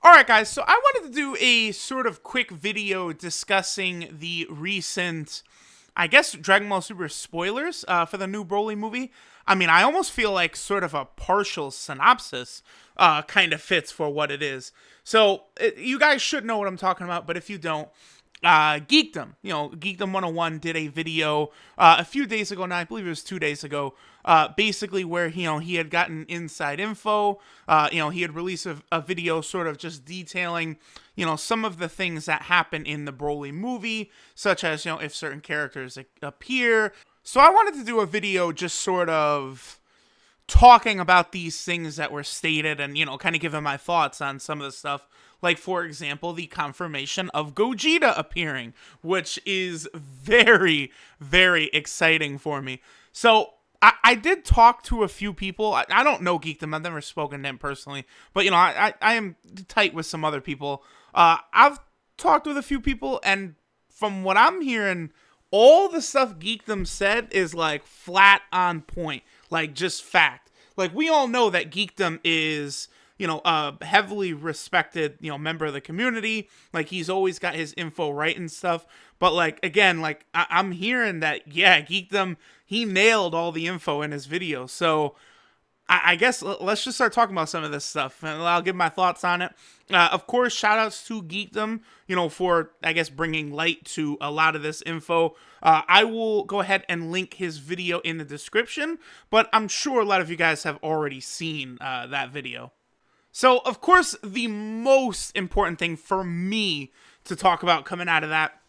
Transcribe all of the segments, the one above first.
Alright guys, so I wanted to do a sort of quick video discussing the recent, I guess, Dragon Ball Super spoilers for the new Broly movie. I mean, I almost feel like sort of a partial synopsis kind of fits for what it is. So, you guys should know what I'm talking about, but if you don't, Geekdom, Geekdom 101 did a video a few days ago now, I believe it was 2 days ago, basically where, he had gotten inside info, he had released a video sort of just detailing, some of the things that happen in the Broly movie, such as, if certain characters appear. So I wanted to do a video just sort of talking about these things that were stated and, kind of giving my thoughts on some of the stuff. Like, for example, the confirmation of Gogeta appearing, which is very, very exciting for me. So, I did talk to a few people. I don't know Geekdom. I've never spoken to him personally. But, I am tight with some other people. I've talked with a few people, and from what I'm hearing, all the stuff Geekdom said is, like, flat on point. Like, just fact. Like, we all know that Geekdom is, a heavily respected, member of the community. Like, he's always got his info right and stuff. But, like, again, like, I'm hearing that, yeah, Geekdom, he nailed all the info in his video. So, I guess let's just start talking about some of this stuff, and I'll give my thoughts on it. Of course, shout-outs to Geekdom, for, I guess, bringing light to a lot of this info. I will go ahead and link his video in the description, but I'm sure a lot of you guys have already seen that video. So, of course, the most important thing for me to talk about coming out of that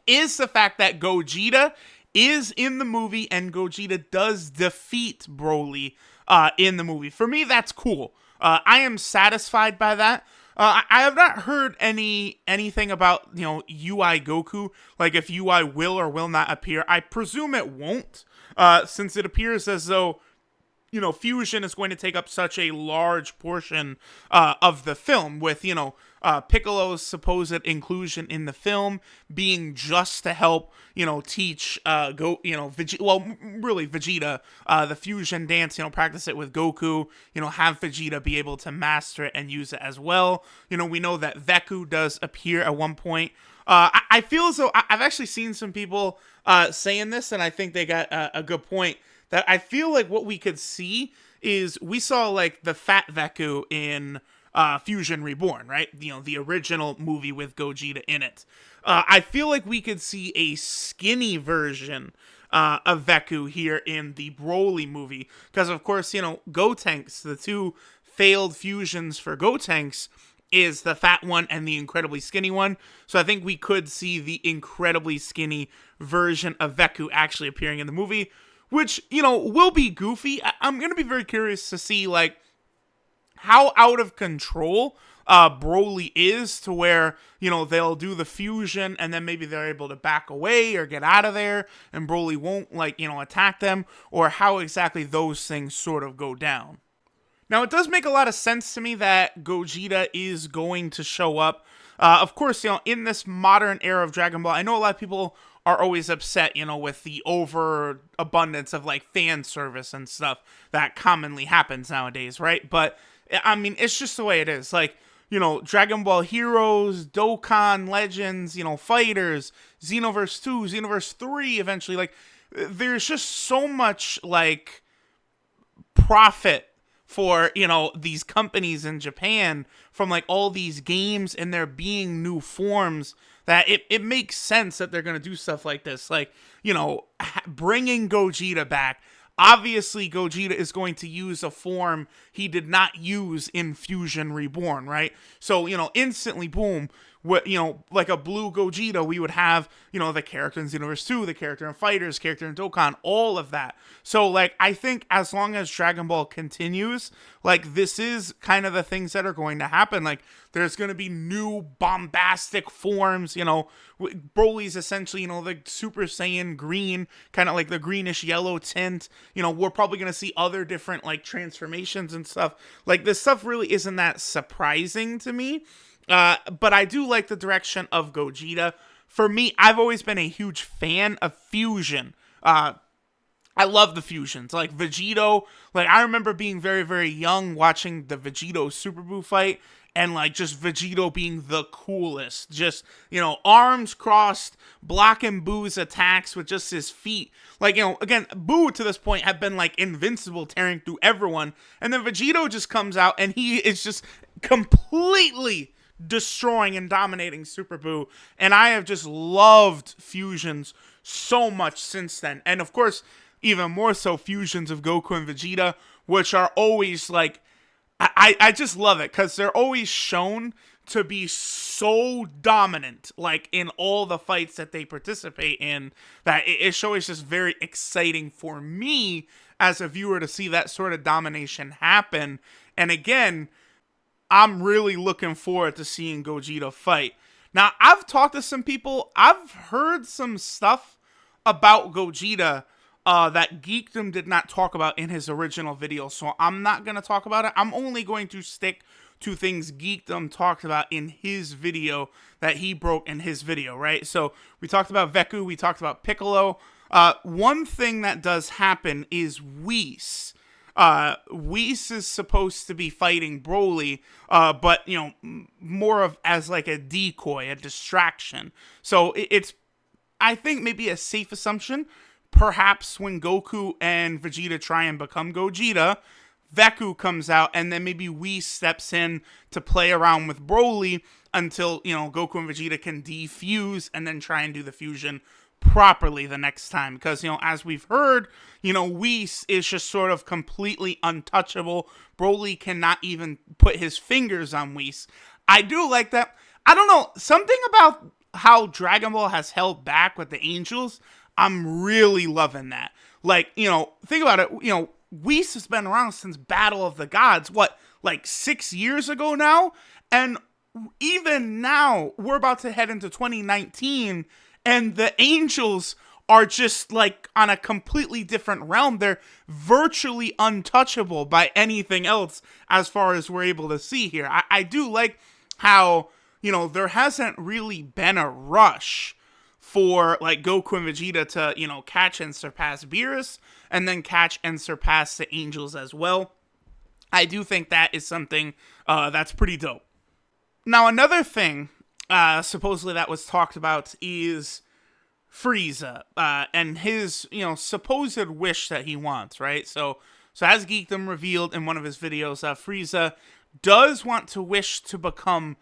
is the fact that Gogeta is in the movie, and Gogeta does defeat Broly in the movie. For me, that's cool. I am satisfied by that. I have not heard anything about, UI Goku, like if UI will or will not appear. I presume it won't, since it appears as though, Fusion is going to take up such a large portion of the film, with, Piccolo's supposed inclusion in the film being just to help, teach, Vegeta, the fusion dance, practice it with Goku, have Vegeta be able to master it and use it as well. We know that Veku does appear at one point. I feel as though I've actually seen some people saying this, and I think they got a good point. That I feel like what we could see is we saw, like, the fat Veku in Fusion Reborn, right? The original movie with Gogeta in it. I feel like we could see a skinny version of Veku here in the Broly movie. Because, of course, Gotenks, the two failed fusions for Gotenks, is the fat one and the incredibly skinny one. So I think we could see the incredibly skinny version of Veku actually appearing in the movie, which, will be goofy. I'm going to be very curious to see, like, how out of control Broly is, to where, they'll do the fusion and then maybe they're able to back away or get out of there and Broly won't, like, attack them, or how exactly those things sort of go down. Now, it does make a lot of sense to me that Gogeta is going to show up. Of course, in this modern era of Dragon Ball, I know a lot of people are always upset, with the overabundance of, like, fan service and stuff that commonly happens nowadays, right? But, I mean, it's just the way it is. Like, Dragon Ball Heroes, Dokkan Legends, Fighters, Xenoverse 2, Xenoverse 3, eventually. Like, there's just so much, like, profit for, these companies in Japan from, like, all these games and there being new forms, that it makes sense that they're going to do stuff like this. Like, bringing Gogeta back. Obviously, Gogeta is going to use a form he did not use in Fusion Reborn, right? So, instantly, boom, like a blue Gogeta, we would have, the character in Xenoverse 2, the character in Fighters, character in Dokkan, all of that. So, like, I think as long as Dragon Ball continues, like, this is kind of the things that are going to happen. Like, there's going to be new bombastic forms, Broly's essentially, the Super Saiyan green, kind of like the greenish yellow tint. We're probably going to see other different, like, transformations and stuff. Like, this stuff really isn't that surprising to me. But I do like the direction of Gogeta. For me, I've always been a huge fan of Fusion. I love the fusions. Like, Vegito, like, I remember being very, very young watching the Vegito Super Buu fight, and like just Vegito being the coolest, just, you know, arms crossed, blocking Boo's attacks with just his feet. Like, you know, again, Boo to this point had been like invincible, tearing through everyone, and then Vegito just comes out and he is just completely destroying and dominating Super Boo. And I have just loved fusions so much since then, and of course even more so fusions of Goku and Vegeta, which are always like, I just love it because they're always shown to be so dominant, like in all the fights that they participate in, that it's always just very exciting for me as a viewer to see that sort of domination happen. And again, I'm really looking forward to seeing Gogeta fight. Now, I've talked to some people, I've heard some stuff about Gogeta that Geekdom did not talk about in his original video, so I'm not going to talk about it. I'm only going to stick to things Geekdom talked about in his video that he broke in his video, right? So we talked about Veku, we talked about Piccolo. One thing that does happen is Whis. Whis is supposed to be fighting Broly, but, you know, more of as like a decoy, a distraction. So it's, I think, maybe a safe assumption. Perhaps when Goku and Vegeta try and become Gogeta, Veku comes out, and then maybe Whis steps in to play around with Broly until, you know, Goku and Vegeta can defuse and then try and do the fusion properly the next time. Because, you know, as we've heard, you know, Whis is just sort of completely untouchable. Broly cannot even put his fingers on Whis. I do like that. I don't know, something about how Dragon Ball has held back with the Angels, I'm really loving that. Like, you know, think about it, you know, Whis has been around since Battle of the Gods, what, like 6 years ago now? And even now, we're about to head into 2019, and the Angels are just like on a completely different realm. They're virtually untouchable by anything else as far as we're able to see here. I do like how, you know, there hasn't really been a rush for like Goku and Vegeta to, you know, catch and surpass Beerus, and then catch and surpass the Angels as well. I do think that is something that's pretty dope. Now, another thing supposedly that was talked about is Frieza and his, you know, supposed wish that he wants, right? So as Geekdom revealed in one of his videos, Frieza does want to wish to become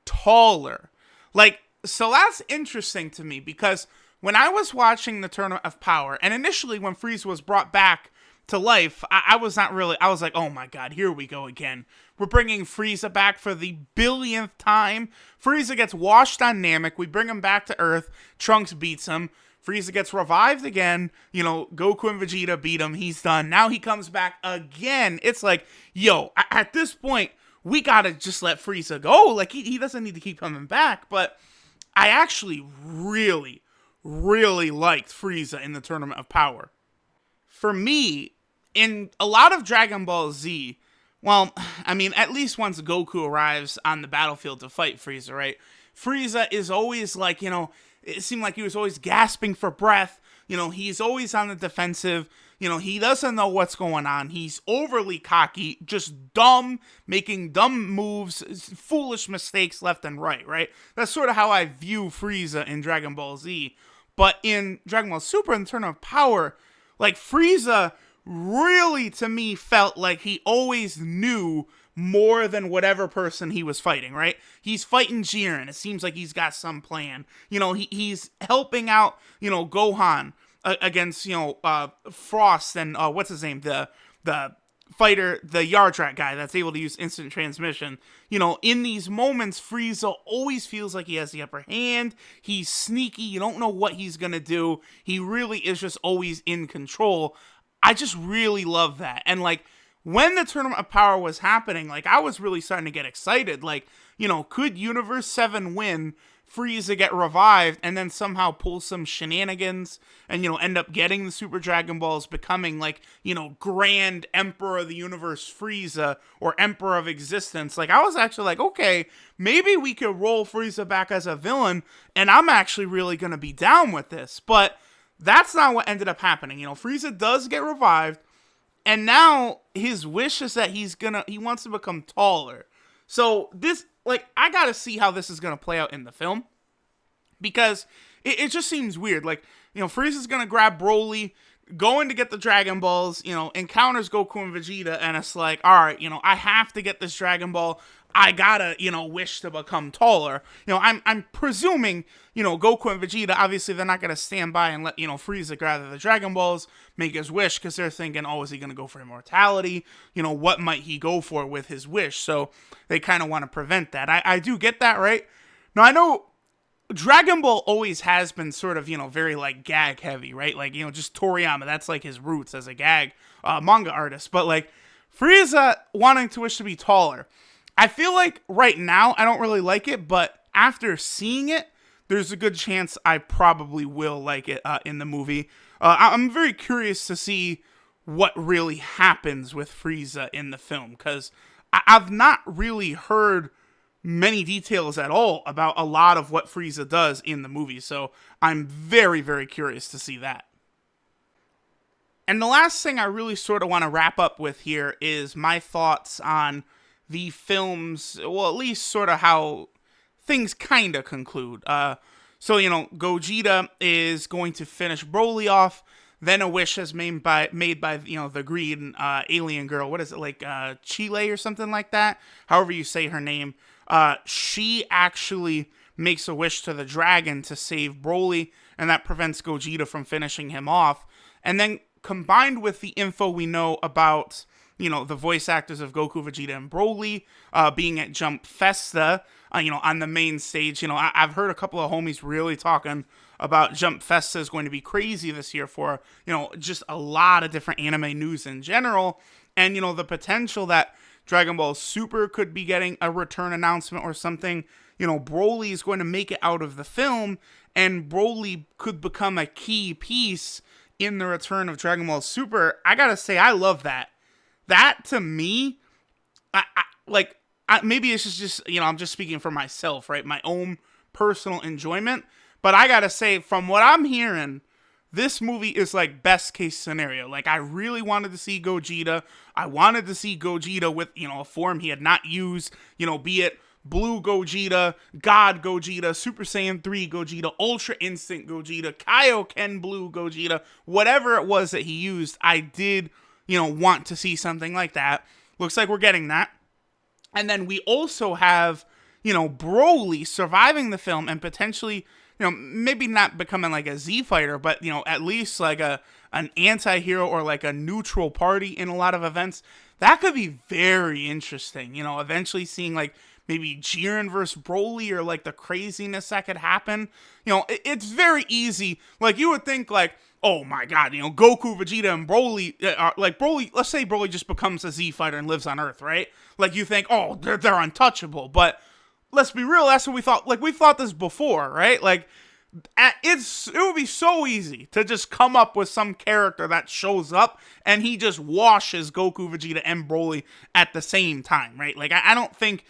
taller. Like, so that's interesting to me, because when I was watching the Tournament of Power, and initially when Frieza was brought back to life, I was not really, I was like, oh my god, here we go again. We're bringing Frieza back for the billionth time. Frieza gets washed on Namek, we bring him back to Earth, Trunks beats him, Frieza gets revived again, you know, Goku and Vegeta beat him, he's done. Now he comes back again. It's like, yo, at this point, we gotta just let Frieza go. Like, he doesn't need to keep coming back. But I actually really, really liked Frieza in the Tournament of Power. For me, in a lot of Dragon Ball Z, well, I mean, at least once Goku arrives on the battlefield to fight Frieza, right? Frieza is always like, you know, it seemed like he was always gasping for breath. You know, he's always on the defensive. You know, he doesn't know what's going on. He's overly cocky, just dumb, making dumb moves, foolish mistakes left and right? That's sort of how I view Frieza in Dragon Ball Z. But in Dragon Ball Super, in the Tournament of Power, like, Frieza really, to me, felt like he always knew more than whatever person he was fighting, right? He's fighting Jiren. It seems like he's got some plan. You know, he's helping out, you know, Gohan against, you know, Frost and, what's his name? The fighter, the Yardrat guy that's able to use instant transmission. You know, in these moments, Frieza always feels like he has the upper hand. He's sneaky. You don't know what he's gonna do. He really is just always in control. I just really love that. And, like, when the Tournament of Power was happening, like, I was really starting to get excited. Like, you know, could Universe 7 win, Frieza get revived, and then somehow pull some shenanigans and, you know, end up getting the Super Dragon Balls, becoming, like, you know, Grand Emperor of the Universe Frieza, or Emperor of Existence. Like, I was actually like, okay, maybe we could roll Frieza back as a villain, and I'm actually really gonna be down with this. But that's not what ended up happening. You know, Frieza does get revived, and now his wish is that he wants to become taller. So this, like, I gotta see how this is gonna play out in the film, because it just seems weird. Like, Frieza's gonna grab Broly, going to get the Dragon Balls, encounters Goku and Vegeta, and it's like, all right, I have to get this Dragon Ball. I gotta, wish to become taller. I'm presuming, Goku and Vegeta, obviously they're not gonna stand by and let, Frieza grab the Dragon Balls, make his wish, because they're thinking, oh, is he gonna go for immortality? What might he go for with his wish? So they kind of want to prevent that. I do get that, right? Now, I know Dragon Ball always has been sort of, very, like, gag heavy, right? Like, just Toriyama, that's, like, his roots as a gag manga artist. But, like, Frieza wanting to wish to be taller, I feel like right now I don't really like it, but after seeing it, there's a good chance I probably will like it in the movie. I'm very curious to see what really happens with Frieza in the film, because I've not really heard many details at all about a lot of what Frieza does in the movie, so I'm very, very curious to see that. And the last thing I really sort of want to wrap up with here is my thoughts on the film's, well, at least sort of how things kind of conclude. So, Gogeta is going to finish Broly off, then a wish is made by the green alien girl. What is it, like Chile or something like that? However you say her name. She actually makes a wish to the dragon to save Broly, and that prevents Gogeta from finishing him off. And then combined with the info we know about, the voice actors of Goku, Vegeta, and Broly being at Jump Festa, on the main stage. I've heard a couple of homies really talking about Jump Festa is going to be crazy this year for, just a lot of different anime news in general. And, the potential that Dragon Ball Super could be getting a return announcement or something. Broly is going to make it out of the film, and Broly could become a key piece in the return of Dragon Ball Super. I gotta say, I love that. That, to me, maybe it's just I'm just speaking for myself, right? My own personal enjoyment. But I gotta say, from what I'm hearing, this movie is like best case scenario. Like, I really wanted to see Gogeta. I wanted to see Gogeta with, a form he had not used, be it Blue Gogeta, God Gogeta, Super Saiyan 3 Gogeta, Ultra Instinct Gogeta, Kaioken Blue Gogeta, whatever it was that he used. I did, want to see something like that. Looks like we're getting that. And then we also have, Broly surviving the film and potentially, maybe not becoming like a Z fighter, but, at least like an anti-hero or like a neutral party in a lot of events. That could be very interesting, eventually seeing like maybe Jiren versus Broly, or like the craziness that could happen. It's very easy. Like, you would think like, oh my god, Goku, Vegeta, and Broly, like Broly, let's say Broly just becomes a Z fighter and lives on Earth, right? Like, you think, oh, they're untouchable, but let's be real, that's what we thought. Like, we've thought this before, right? Like, it would be so easy to just come up with some character that shows up and he just washes Goku, Vegeta, and Broly at the same time, right? Like, I don't think,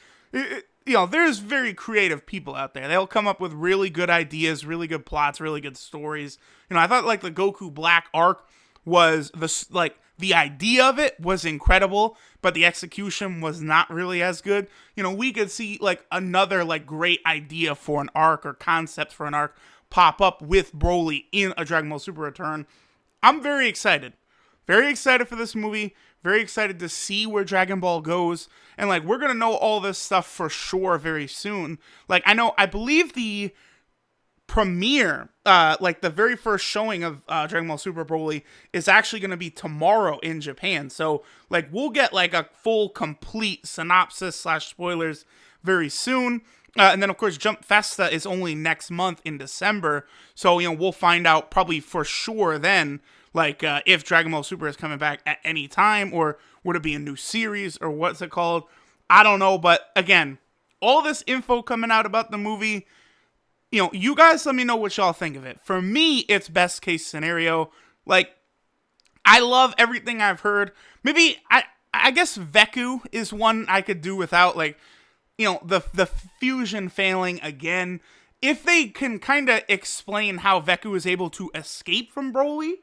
there's very creative people out there. They'll come up with really good ideas, really good plots, really good stories. I thought like the Goku Black arc was the idea of it was incredible, but the execution was not really as good. We could see like another like great idea for an arc or concept for an arc pop up with Broly in a Dragon Ball Super return. I'm very excited. Very excited for this movie. Very excited to see where Dragon Ball goes. And like, we're going to know all this stuff for sure very soon. Like, I believe the premiere, like the very first showing of Dragon Ball Super Broly is actually going to be tomorrow in Japan. So like, we'll get like a full complete synopsis / spoilers very soon. And then of course Jump Festa is only next month in December. So, we'll find out probably for sure then, like if Dragon Ball Super is coming back at any time, or would it be a new series, or what's it called? I don't know. But again, all this info coming out about the movie, you guys let me know what y'all think of it. For me, it's best case scenario. Like, I love everything I've heard. Maybe, I guess Veku is one I could do without, like, the fusion failing again. If they can kind of explain how Veku is able to escape from Broly,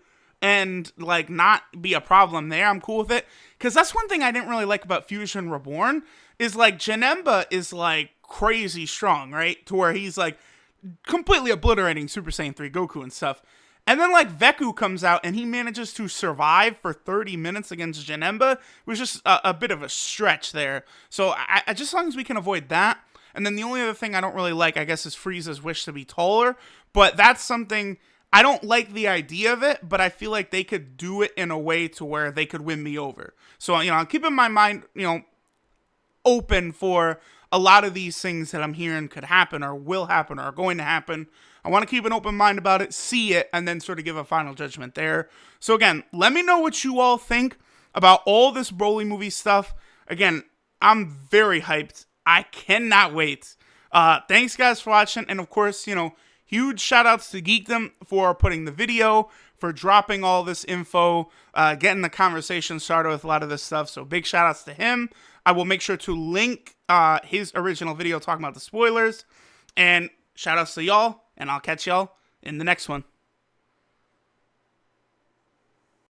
and like not be a problem there, I'm cool with it. Because that's one thing I didn't really like about Fusion Reborn is like Janemba is like crazy strong, right? To where he's like completely obliterating Super Saiyan 3 Goku and stuff. And then like Veku comes out and he manages to survive for 30 minutes against Janemba. It was just a bit of a stretch there. So I just as long as we can avoid that. And then the only other thing I don't really like, I guess, is Frieza's wish to be taller. But that's something, I don't like the idea of it, but I feel like they could do it in a way to where they could win me over. So, I'm keeping my mind, open for a lot of these things that I'm hearing could happen or will happen or are going to happen. I want to keep an open mind about it, see it, and then sort of give a final judgment there. So again, let me know what you all think about all this Broly movie stuff. Again, I'm very hyped. I cannot wait. Thanks guys for watching, and of course, huge shout outs to Geekdom for putting the video, for dropping all this info, getting the conversation started with a lot of this stuff. So big shout outs to him. I will make sure to link his original video talking about the spoilers. And shout outs to y'all, and I'll catch y'all in the next one.